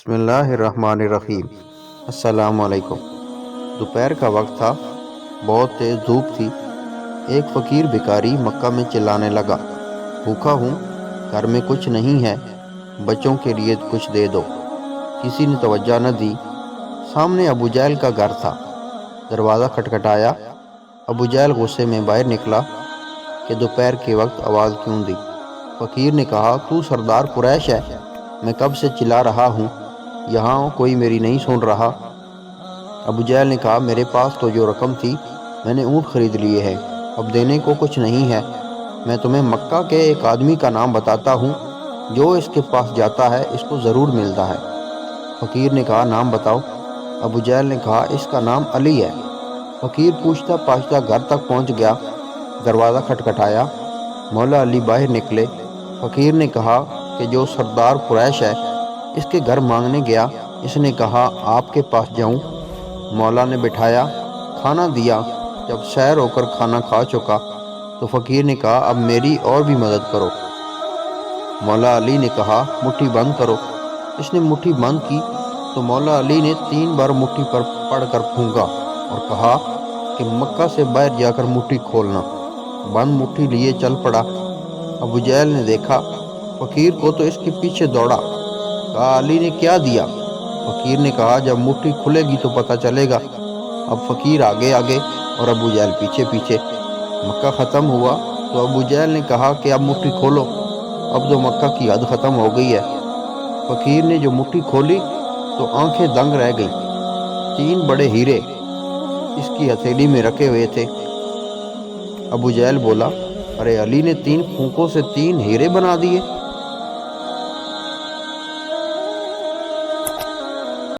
بسم اللہ الرحمن الرحیم۔ السلام علیکم۔ دوپہر کا وقت تھا، بہت تیز دھوپ تھی۔ ایک فقیر بھکاری مکہ میں چلانے لگا، بھوکا ہوں، گھر میں کچھ نہیں ہے، بچوں کے لیے کچھ دے دو۔ کسی نے توجہ نہ دی۔ سامنے ابو جہل کا گھر تھا۔ دروازہ کھٹکھٹایا۔ ابو جہل غصے میں باہر نکلا کہ دوپہر کے وقت آواز کیوں دی۔ فقیر نے کہا، تو سردار قریش ہے، میں کب سے چلا رہا ہوں، یہاں کوئی میری نہیں سن رہا۔ ابو جہل نے کہا، میرے پاس تو جو رقم تھی میں نے اونٹ خرید لیے ہیں، اب دینے کو کچھ نہیں ہے۔ میں تمہیں مکہ کے ایک آدمی کا نام بتاتا ہوں، جو اس کے پاس جاتا ہے اس کو ضرور ملتا ہے۔ فقیر نے کہا، نام بتاؤ۔ ابو جہل نے کہا، اس کا نام علی ہے۔ فقیر پوچھتا پاچھتا گھر تک پہنچ گیا۔ دروازہ کھٹکھٹایا، مولا علی باہر نکلے۔ فقیر نے کہا کہ جو سردار قریش ہے اس کے گھر مانگنے گیا، اس نے کہا آپ کے پاس جاؤں۔ مولا نے بٹھایا، کھانا دیا۔ جب سیر ہو کر کھانا کھا چکا تو فقیر نے کہا، اب میری اور بھی مدد کرو۔ مولا علی نے کہا، مٹھی بند کرو۔ اس نے مٹھی بند کی تو مولا علی نے 3 بار مٹھی پر پڑھ کر پھونکا اور کہا کہ مکہ سے باہر جا کر مٹھی کھولنا۔ بند مٹھی لیے چل پڑا۔ ابو جہل نے دیکھا فقیر کو تو اس کے پیچھے دوڑا۔ کہا، علی نے کیا دیا؟ فقیر نے کہا، جب مٹھی کھلے گی تو پتہ چلے گا۔ اب فقیر آگے آگے اور ابو جہل پیچھے پیچھے۔ مکہ ختم ہوا تو ابو جہل نے کہا کہ اب مٹھی کھولو، اب تو مکہ کی حد ختم ہو گئی ہے۔ فقیر نے جو مٹھی کھولی تو آنکھیں دنگ رہ گئی۔ 3 بڑے ہیرے اس کی ہتھیلی میں رکھے ہوئے تھے۔ ابو جہل بولا، ارے علی نے 3 پھونکوں سے 3 ہیرے بنا دیے۔